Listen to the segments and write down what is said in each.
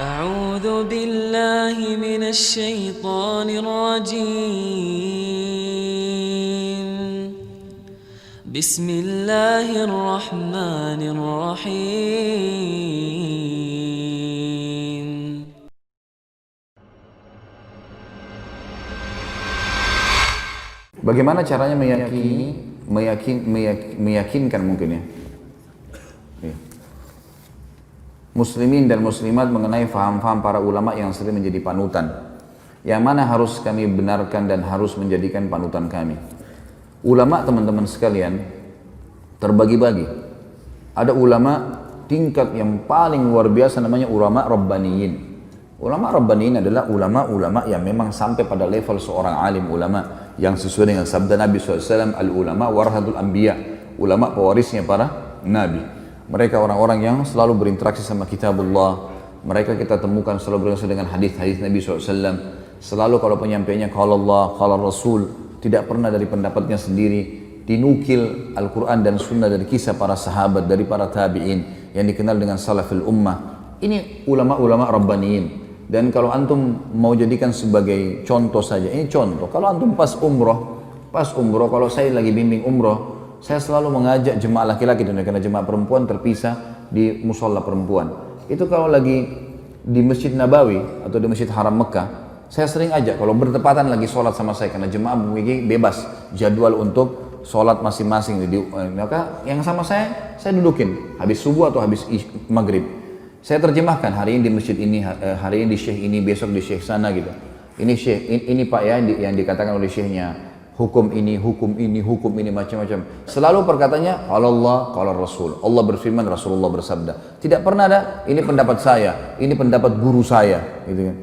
أعوذ بالله من الشيطان الرجيم بسم الله الرحمن الرحيم Bagaimana caranya meyakinkan mungkin ya muslimin dan muslimat mengenai faham-faham para ulama yang sering menjadi panutan, yang mana harus kami benarkan dan harus menjadikan panutan kami. Ulama, teman-teman sekalian, terbagi-bagi. Ada ulama tingkat yang paling luar biasa, namanya ulama rabbaniyin. Ulama rabbaniyin adalah ulama-ulama yang memang sampai pada level seorang alim ulama yang sesuai dengan sabda Nabi SAW, al-ulama warahatul anbiya, ulama pewarisnya para nabi. Mereka orang-orang yang selalu berinteraksi sama kitabullah. Mereka kita temukan selalu berinteraksi dengan hadis-hadis Nabi SAW. Selalu kalau penyampainya qala Allah, qala Rasul, tidak pernah dari pendapatnya sendiri, dinukil Al-Quran dan Sunnah dari kisah para sahabat, dari para tabi'in yang dikenal dengan salafil ummah. Ini ulama-ulama rabbaniyin. Dan kalau antum mau jadikan sebagai contoh saja, ini contoh. Kalau antum pas umroh, kalau saya lagi bimbing umroh, saya selalu mengajak jemaah laki-laki, dan karena jemaah perempuan terpisah di musola perempuan. Itu kalau lagi di Masjid Nabawi atau di Masjid Haram Mekah, saya sering ajak kalau bertepatan lagi sholat sama saya, karena jemaah memiliki bebas jadwal untuk sholat masing-masing. Maka yang sama saya dudukin habis subuh atau habis maghrib. Saya terjemahkan, hari ini di masjid ini, hari ini di syekh ini, besok di syekh sana gitu. Ini syekh, ini pak ya yang dikatakan oleh syekhnya, hukum ini, macam-macam. Selalu perkataannya Allah, qala Rasul. Allah berfirman, Rasulullah bersabda. Tidak pernah ada, ini pendapat saya, ini pendapat guru saya, gitu kan.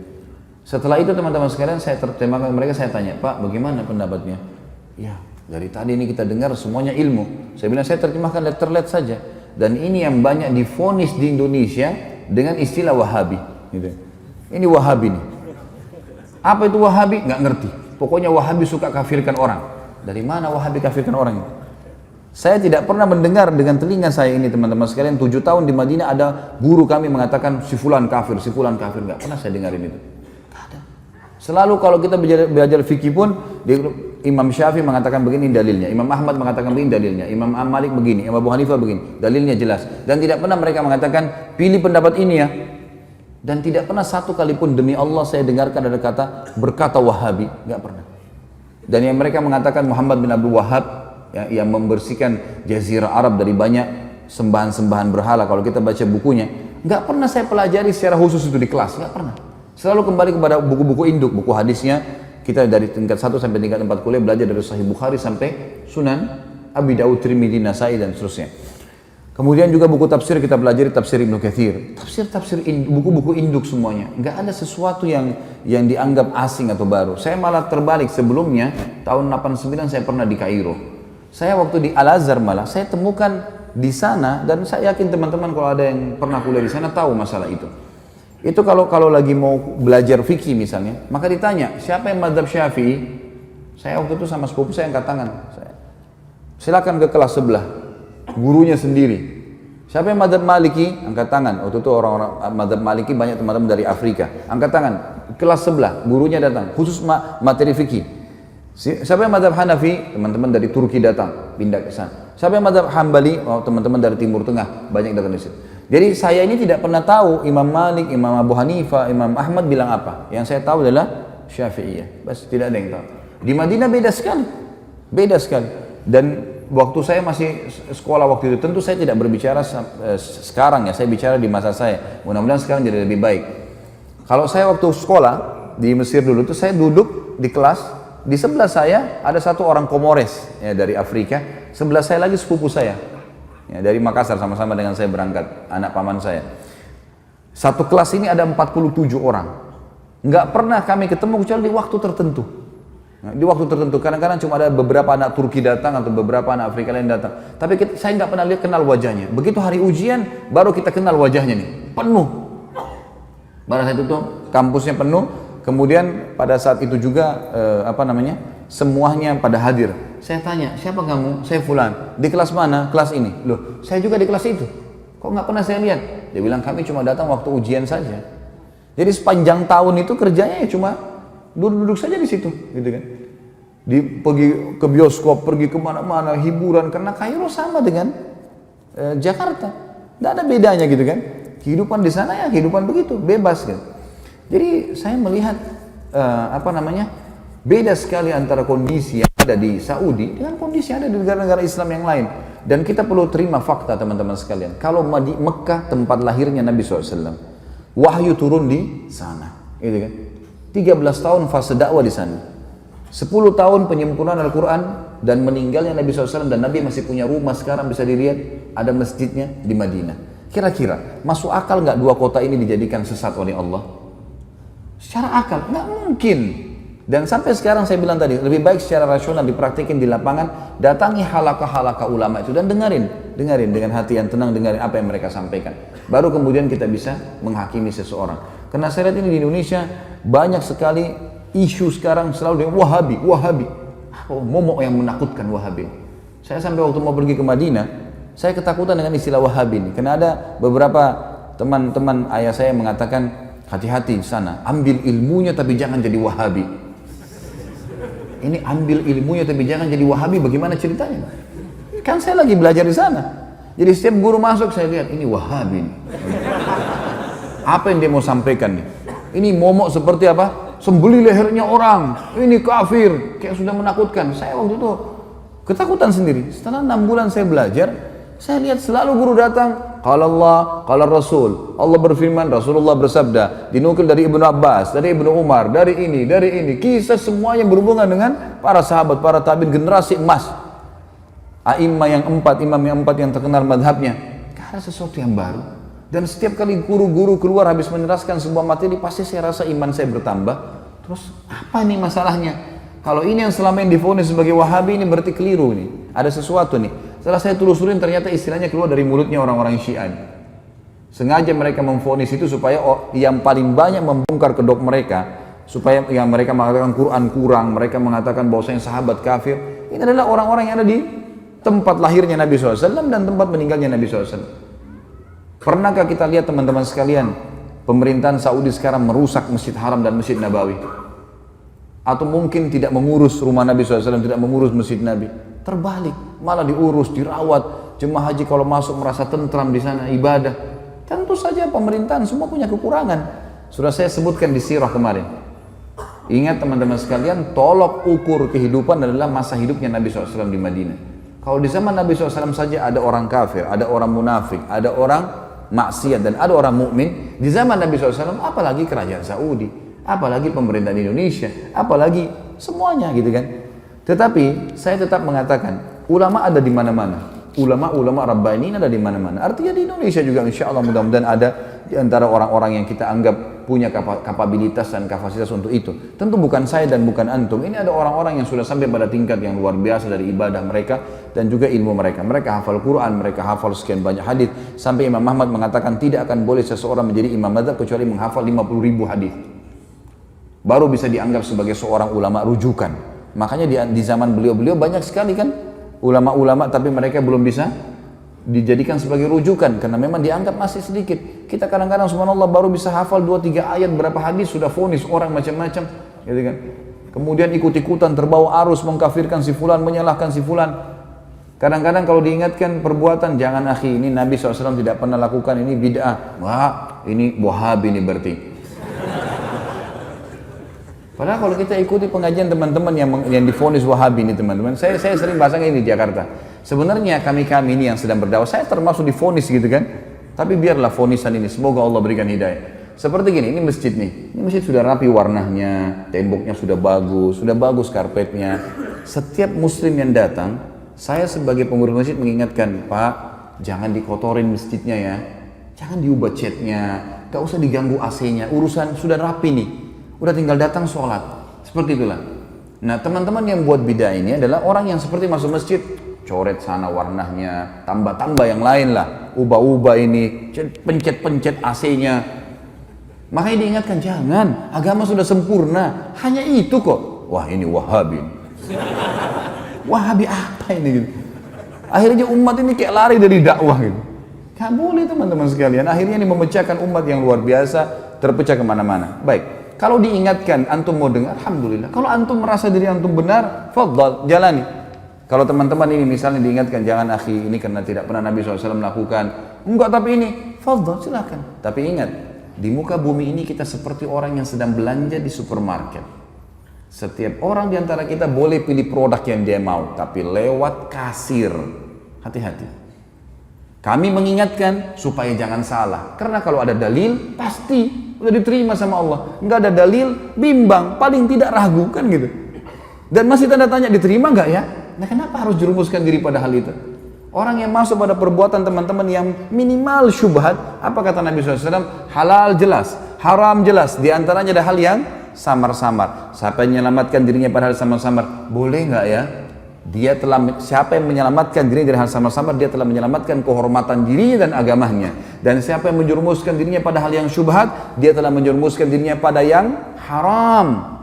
Setelah itu teman-teman sekalian, saya terjemahkan mereka, saya tanya, Pak, bagaimana pendapatnya? Ya, dari tadi ini kita dengar semuanya ilmu. Saya bilang, saya terjemahkan letterlet saja. Dan ini yang banyak divonis di Indonesia dengan istilah Wahabi, gitu. Ini Wahabi nih. Apa itu Wahabi? Nggak ngerti. Pokoknya Wahabi suka kafirkan orang. Dari mana Wahabi kafirkan orang itu? Saya tidak pernah mendengar dengan telinga saya ini, teman-teman sekalian. 7 tahun di Madinah ada guru kami mengatakan si fulan kafir. Nggak pernah saya dengarin itu. Nggak ada. Selalu kalau kita belajar fikih pun, Imam Syafi'i mengatakan begini dalilnya, Imam Ahmad mengatakan begini dalilnya, Imam Malik begini, Imam Abu Hanifah begini, dalilnya jelas. Dan tidak pernah mereka mengatakan pilih pendapat ini ya. Dan tidak pernah satu kali pun demi Allah saya dengarkan ada kata berkata Wahabi, nggak pernah. Dan yang mereka mengatakan Muhammad bin Abdul Wahhab yang membersihkan Jazirah Arab dari banyak sembahan-sembahan berhala, kalau kita baca bukunya, nggak pernah saya pelajari secara khusus itu di kelas, nggak pernah. Selalu kembali kepada buku-buku induk, buku hadisnya. Kita dari tingkat 1 sampai tingkat 4 kuliah belajar dari Sahih Bukhari sampai Sunan Abi Daud, Tirmidzi, Nasai dan seterusnya. Kemudian juga buku tafsir kita pelajari tafsir Ibnu Katsir, buku-buku induk semuanya. Nggak ada sesuatu yang dianggap asing atau baru. Saya malah terbalik, sebelumnya tahun 89 saya pernah di Kairo. Saya waktu di Al-Azhar malah saya temukan di sana, dan saya yakin teman-teman kalau ada yang pernah kuliah di sana tahu masalah itu. Itu kalau lagi mau belajar fikih misalnya, maka ditanya, siapa yang mazhab Syafi'i? Saya waktu itu sama sepupu saya angkat tangan. Silakan ke kelas sebelah, gurunya sendiri. Siapa yang mazhab Maliki? Angkat tangan. Waktu itu orang-orang mazhab Maliki banyak teman-teman dari Afrika. Angkat tangan. Kelas sebelah, gurunya datang, khusus materi fikih. Siapa yang mazhab Hanafi? Teman-teman dari Turki datang, pindah ke sana. Siapa yang mazhab Hambali? Oh, teman-teman dari Timur Tengah, banyak datang di situ. Jadi saya ini tidak pernah tahu Imam Malik, Imam Abu Hanifah, Imam Ahmad bilang apa. Yang saya tahu adalah Syafi'iyah. Bas, tidak ada yang tahu. Di Madinah beda sekali. Dan waktu saya masih sekolah waktu itu, tentu saya tidak berbicara sekarang ya, saya bicara di masa saya. Mudah-mudahan sekarang jadi lebih baik. Kalau saya waktu sekolah di Mesir dulu itu, saya duduk di kelas, di sebelah saya ada satu orang Komores ya, dari Afrika, sebelah saya lagi sepupu saya. Ya, dari Makassar, sama-sama dengan saya berangkat, anak paman saya. Satu kelas ini ada 47 orang. Nggak pernah kami ketemu kecuali di waktu tertentu. Nah, di waktu tertentu, kadang-kadang cuma ada beberapa anak Turki datang atau beberapa anak Afrika lain datang. Tapi saya nggak pernah kenal wajahnya. Begitu hari ujian, baru kita kenal wajahnya nih, penuh. Pada saat itu kampusnya penuh. Kemudian pada saat itu juga semuanya pada hadir. Saya tanya, siapa kamu? Saya fulan. Di kelas mana? Kelas ini. Loh, saya juga di kelas itu. Kok nggak pernah saya lihat? Dia bilang, kami cuma datang waktu ujian saja. Jadi sepanjang tahun itu kerjanya ya cuma duduk-duduk saja di situ, gitu kan. Pergi ke bioskop, pergi kemana-mana, hiburan, karena Kairo sama dengan Jakarta, tidak ada bedanya gitu kan. Kehidupan di sana ya kehidupan begitu, bebas gitu. Jadi saya melihat beda sekali antara kondisi yang ada di Saudi dengan kondisi yang ada di negara-negara Islam yang lain. Dan kita perlu terima fakta teman-teman sekalian. Kalau di Mekah tempat lahirnya Nabi SAW, wahyu turun di sana, gitu kan. 13 tahun fase dakwah di sana. 10 tahun penyempurnaan Al-Quran dan meninggalnya Nabi SAW, dan Nabi masih punya rumah sekarang bisa dilihat, ada masjidnya di Madinah. Kira-kira masuk akal nggak dua kota ini dijadikan sesat oleh Allah? Secara akal nggak mungkin. Dan sampai sekarang saya bilang tadi, lebih baik secara rasional dipraktikin di lapangan, datangi halaqah-halaqah ulama itu dan dengarin dengan hati yang tenang, dengarin apa yang mereka sampaikan. Baru kemudian kita bisa menghakimi seseorang. Karena saya lihat ini di Indonesia banyak sekali isu sekarang selalu dengan Wahabi. Momok yang menakutkan Wahabi. Saya sampai waktu mau pergi ke Madinah, saya ketakutan dengan istilah Wahabi ini. Karena ada beberapa teman-teman ayah saya mengatakan, hati-hati di sana, ambil ilmunya tapi jangan jadi Wahabi. Ini ambil ilmunya tapi jangan jadi Wahabi, bagaimana ceritanya? Kan saya lagi belajar di sana. Jadi setiap guru masuk saya lihat, ini Wahabi nih. Apa yang dia mau sampaikan nih? Ini momok seperti apa? Sembeli lehernya orang, ini kafir, kayak sudah menakutkan. Saya waktu itu ketakutan sendiri. Setelah 6 bulan saya belajar, saya lihat selalu guru datang, qala Allah, qala Rasul. Allah berfirman, Rasulullah bersabda, dinukil dari Ibnu Abbas, dari Ibnu Umar, dari ini. Kisah semua yang berhubungan dengan para sahabat, para tabi'in, generasi emas. Imam yang empat yang terkenal madhabnya. Karena sesuatu yang baru. Dan setiap kali guru-guru keluar habis meneraskan sebuah materi, pasti saya rasa iman saya bertambah. Terus apa nih masalahnya? Kalau ini yang selama ini divonis sebagai Wahabi, ini berarti keliru nih. Ada sesuatu nih. Setelah saya telusurin, ternyata istilahnya keluar dari mulutnya orang-orang Syiah. Sengaja mereka memvonis itu supaya yang paling banyak membongkar kedok mereka, supaya yang mereka mengatakan Quran kurang, mereka mengatakan bahwasanya sahabat kafir. Ini adalah orang-orang yang ada di tempat lahirnya Nabi SAW dan tempat meninggalnya Nabi SAW. Pernahkah kita lihat teman-teman sekalian, pemerintahan Saudi sekarang merusak Masjid Haram dan Masjid Nabawi? Atau mungkin tidak mengurus rumah Nabi SAW, tidak mengurus Masjid Nabi? Terbalik, malah diurus, dirawat. Jemaah haji kalau masuk merasa tentram di sana, ibadah. Tentu saja pemerintahan semua punya kekurangan. Sudah saya sebutkan di sirah kemarin. Ingat teman-teman sekalian, tolok ukur kehidupan adalah masa hidupnya Nabi SAW di Madinah. Kalau di zaman Nabi SAW saja ada orang kafir, ada orang munafik, ada orang maksiat dan ada orang mukmin, di zaman Nabi SAW apalagi kerajaan Saudi, apalagi pemerintahan Indonesia, apalagi semuanya gitu kan. Tetapi saya tetap mengatakan ulama ada di mana-mana, ulama Rabbani ada di mana-mana. Artinya di Indonesia juga insya Allah mudah-mudahan ada di antara orang-orang yang kita anggap punya kapabilitas dan kapasitas untuk itu. Tentu bukan saya dan bukan antum. Ini ada orang-orang yang sudah sampai pada tingkat yang luar biasa dari ibadah mereka dan juga ilmu mereka. Mereka hafal Quran, mereka hafal sekian banyak hadis. Sampai Imam Ahmad mengatakan tidak akan boleh seseorang menjadi imam madzhab kecuali menghafal 50.000 hadis. Baru bisa dianggap sebagai seorang ulama rujukan. Makanya di zaman beliau banyak sekali kan ulama-ulama, tapi mereka belum bisa dijadikan sebagai rujukan karena memang dianggap masih sedikit. Kita kadang-kadang subhanallah baru bisa hafal 2-3 ayat berapa hadis sudah vonis orang macam-macam, gitu kan. Kemudian ikut-ikutan terbawa arus mengkafirkan si fulan, menyalahkan si fulan. Kadang-kadang kalau diingatkan perbuatan, jangan akhi, ini Nabi SAW tidak pernah lakukan, ini bid'ah. Wah, ini Wahabi ini berarti. Padahal kalau kita ikuti pengajian teman-teman yang divonis Wahabi ini teman-teman, saya sering bahasanya ini di Jakarta. Sebenarnya kami ini yang sedang berdakwah, saya termasuk divonis gitu kan. Tapi biarlah vonisan ini, semoga Allah berikan hidayah. Seperti gini, ini masjid nih. Ini masjid sudah rapi warnanya, temboknya sudah bagus karpetnya. Setiap muslim yang datang, saya sebagai pengurus masjid mengingatkan, Pak, jangan dikotorin masjidnya ya. Jangan diubah catnya, gak usah diganggu AC-nya. Urusan sudah rapi nih. Udah tinggal datang sholat, seperti itulah. Nah teman-teman yang buat bidah ini adalah orang yang seperti masuk masjid, coret sana warnanya, tambah-tambah yang lain lah, ubah-ubah ini, pencet-pencet AC-nya. Makanya diingatkan, jangan, agama sudah sempurna, hanya itu kok. Wah ini Wahabi. Wahabi apa ini gitu. Akhirnya umat ini kayak lari dari dakwah gitu. Gak boleh teman-teman sekalian, akhirnya ini memecahkan umat yang luar biasa. terpecah kemana-mana. Baik, kalau diingatkan, antum mau dengar, alhamdulillah. Kalau antum merasa diri antum benar, fadhal, jalani. Kalau teman-teman ini misalnya diingatkan, jangan akhi, ini karena tidak pernah Nabi SAW melakukan. Enggak, tapi ini, fadhal, silakan. Tapi ingat, di muka bumi ini kita seperti orang yang sedang belanja di supermarket. Setiap orang di antara kita boleh pilih produk yang dia mau, tapi lewat kasir. Hati-hati. Kami mengingatkan supaya jangan salah. Karena kalau ada dalil, pasti udah diterima sama Allah. Enggak ada dalil, bimbang, paling tidak ragu, kan gitu. Dan masih tanda tanya, diterima enggak ya? Nah, kenapa harus jerumuskan diri pada hal itu? Orang yang masuk pada perbuatan teman-teman yang minimal syubhat, apa kata Nabi SAW? Halal jelas, haram jelas. Di antaranya ada hal yang samar-samar. Siapa yang menyelamatkan dirinya pada hal samar-samar? Boleh enggak ya? Siapa yang menyelamatkan dirinya dari hal samar-samar, dia telah menyelamatkan kehormatan dirinya dan agamanya. Dan siapa yang menjerumuskan dirinya pada hal yang syubhat, dia telah menjerumuskan dirinya pada yang haram.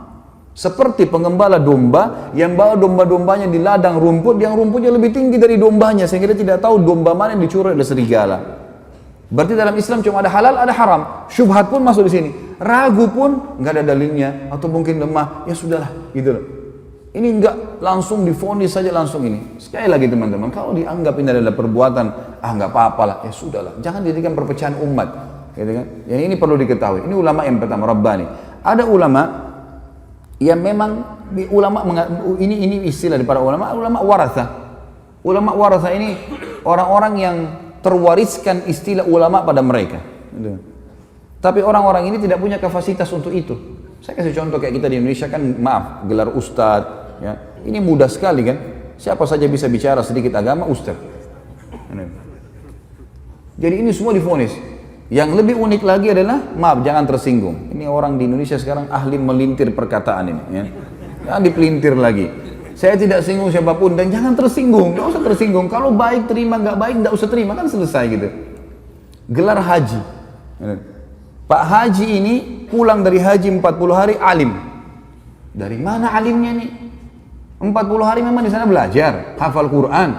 Seperti pengembala domba yang bawa domba-dombanya di ladang rumput, yang rumputnya lebih tinggi dari dombanya, sehingga dia tidak tahu domba mana yang dicuri oleh serigala. Berarti dalam Islam cuma ada halal, ada haram. Syubhat pun masuk di sini. Ragu pun nggak ada dalilnya, atau mungkin lemah, ya sudahlah, gitu loh. Ini enggak langsung divonis saja langsung ini. Sekali lagi teman-teman, kalau dianggap ini adalah perbuatan, enggak apa-apa lah, ya sudahlah. Jangan jadikan perpecahan umat, gitu kan? Yang ini perlu diketahui. Ini ulama yang pertama, Rabbani. Ada ulama yang memang ini istilah dari para ulama waratha. Ulama waratha ini orang-orang yang terwariskan istilah ulama pada mereka. Gitu. Tapi orang-orang ini tidak punya kapasitas untuk itu. Saya kasih contoh kayak kita di Indonesia kan, maaf, gelar ustadz, ya. Ini mudah sekali kan, siapa saja bisa bicara sedikit agama, ustadz. Jadi ini semua divonis. Yang lebih unik lagi adalah, maaf, jangan tersinggung. Ini orang di Indonesia sekarang ahli melintir perkataan ini, ya. Jangan dipelintir lagi. Saya tidak singgung siapapun dan jangan tersinggung, nggak usah tersinggung. Kalau baik terima, nggak baik nggak usah terima, kan selesai gitu. Gelar haji. Pak Haji ini pulang dari haji 40 hari alim. Dari mana alimnya nih? 40 hari memang di sana belajar, hafal Quran.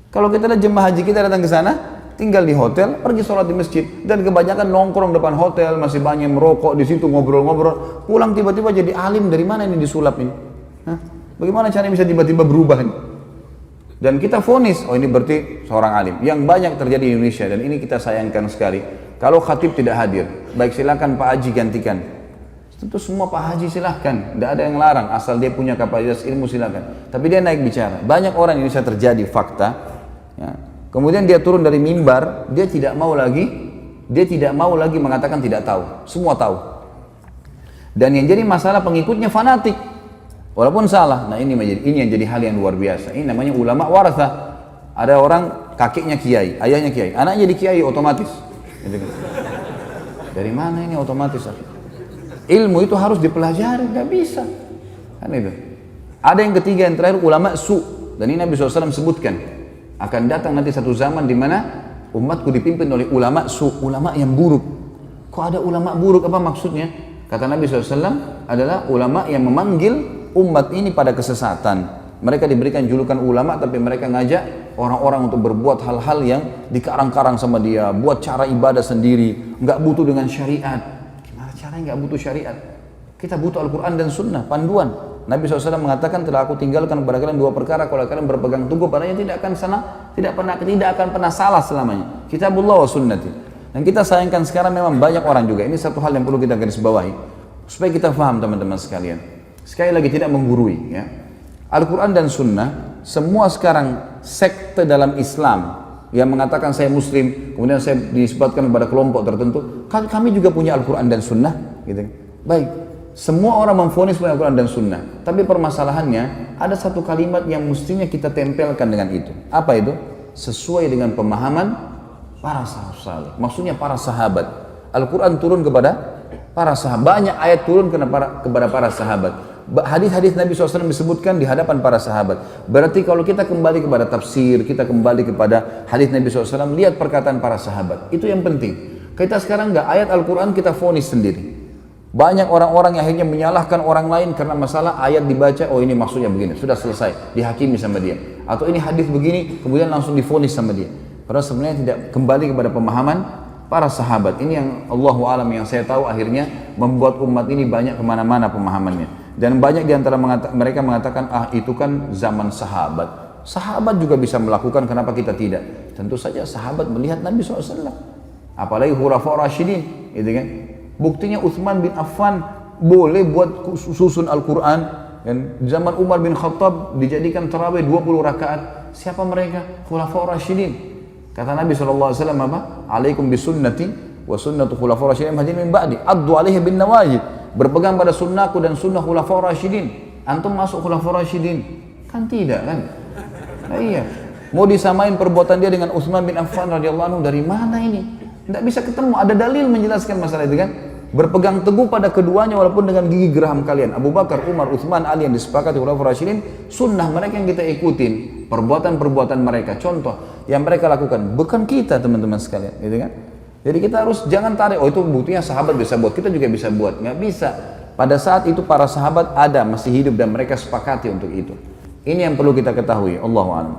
Kalau kita lihat jemaah haji kita datang ke sana, tinggal di hotel, pergi sholat di masjid, dan kebanyakan nongkrong depan hotel, masih banyak merokok di situ, ngobrol-ngobrol. Pulang tiba-tiba jadi alim, dari mana ini disulap ini? Hah? Bagaimana caranya bisa tiba-tiba berubah ini? Dan kita vonis, oh ini berarti seorang alim. Yang banyak terjadi di Indonesia, dan ini kita sayangkan sekali. Kalau khatib tidak hadir, baik silakan Pak Haji gantikan. Tentu semua Pak Haji silakan, tidak ada yang larang, asal dia punya kapasitas ilmu silakan. Tapi dia naik bicara. Banyak orang ini bisa terjadi fakta. Ya. Kemudian dia turun dari mimbar, dia tidak mau lagi mengatakan tidak tahu. Semua tahu. Dan yang jadi masalah pengikutnya fanatik, walaupun salah. Nah ini yang jadi hal yang luar biasa. Ini namanya ulama waratha. Ada orang kakeknya kiai, ayahnya kiai, anaknya jadi kiai otomatis. Dari mana ini otomatis? Ilmu itu harus dipelajari, nggak bisa. Kan itu. Ada yang ketiga, yang terakhir, ulama su. Dan ini Nabi SAW sebutkan, akan datang nanti satu zaman di mana umatku dipimpin oleh ulama su, ulama yang buruk. Kok ada ulama buruk? Apa maksudnya? Kata Nabi SAW adalah ulama yang memanggil umat ini pada kesesatan. Mereka diberikan julukan ulama, tapi mereka ngajak orang-orang untuk berbuat hal-hal yang dikarang-karang sama dia, buat cara ibadah sendiri, nggak butuh dengan syariat. Gimana caranya nggak butuh syariat? Kita butuh Al-Quran dan Sunnah, panduan. Nabi SAW mengatakan, telah aku tinggalkan kepada kalian dua perkara, kalau kalian berpegang teguh padanya tidak akan pernah salah selamanya. Kitabullah wa sunnati. Dan kita sayangkan sekarang memang banyak orang juga. Ini satu hal yang perlu kita garis bawahi, supaya kita paham teman-teman sekalian. Sekali lagi tidak menggurui, ya. Al-Quran dan Sunnah, semua sekarang sekte dalam Islam yang mengatakan saya Muslim, kemudian saya disebutkan kepada kelompok tertentu, kami juga punya Al-Quran dan Sunnah, gitu. Baik, semua orang memvonis punya Al-Quran dan Sunnah, tapi permasalahannya ada satu kalimat yang mestinya kita tempelkan dengan itu. Apa itu? Sesuai dengan pemahaman para sahabat. Maksudnya para sahabat. Al-Quran turun kepada para sahabat, banyak ayat turun kepada para sahabat. Hadis-hadis Nabi SAW disebutkan di hadapan para sahabat. Berarti kalau kita kembali kepada tafsir, kita kembali kepada hadis Nabi SAW, lihat perkataan para sahabat. Itu yang penting. Kita sekarang nggak ayat Al-Quran kita vonis sendiri. Banyak orang-orang yang akhirnya menyalahkan orang lain karena masalah ayat dibaca, oh ini maksudnya begini, sudah selesai, dihakimi sama dia. Atau ini hadis begini, kemudian langsung divonis sama dia. Padahal sebenarnya tidak kembali kepada pemahaman para sahabat. Ini yang Allahu alam yang saya tahu akhirnya membuat umat ini banyak kemana-mana pemahamannya. Dan banyak diantara mereka mengatakan, itu kan zaman sahabat. Sahabat juga bisa melakukan, kenapa kita tidak? Tentu saja sahabat melihat Nabi SAW. Apalagi Khulafaur Rasyidin, gitu kan? Buktinya Utsman bin Affan boleh buat susun Al-Quran. Dan zaman Umar bin Khattab dijadikan tarawih 20 rakaat. Siapa mereka? Khulafaur Rasyidin. Kata Nabi SAW apa? Alaikum bisunnati wa sunnatu khulafaur rasyidin mahdiyyin min ba'di. Addu alaihi bin nawajid. Berpegang pada sunnahku dan sunnah khulafaur rasyidin. Antum masuk khulafaur rasyidin? Kan tidak kan? Nah iya. Mau disamain perbuatan dia dengan Utsman bin Affan radhiyallahu anhu, dari mana ini? Tidak bisa ketemu. Ada dalil menjelaskan masalah itu kan? Berpegang teguh pada keduanya walaupun dengan gigi geraham kalian. Abu Bakar, Umar, Utsman, Ali yang disepakati khulafaur rasyidin, sunnah mereka yang kita ikutin. Perbuatan-perbuatan mereka, contoh yang mereka lakukan, bukan kita teman-teman sekalian, gitu kan? Jadi kita harus jangan tarik, itu buktinya sahabat bisa buat, kita juga bisa buat. Nggak bisa. Pada saat itu para sahabat ada, masih hidup dan mereka sepakati untuk itu. Ini yang perlu kita ketahui. Allahu a'lam.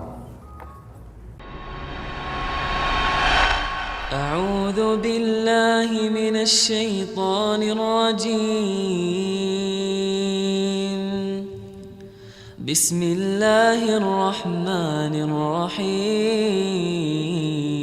A'udzu billahi minasy syaithanir rajim. Bismillahirrahmanirrahim.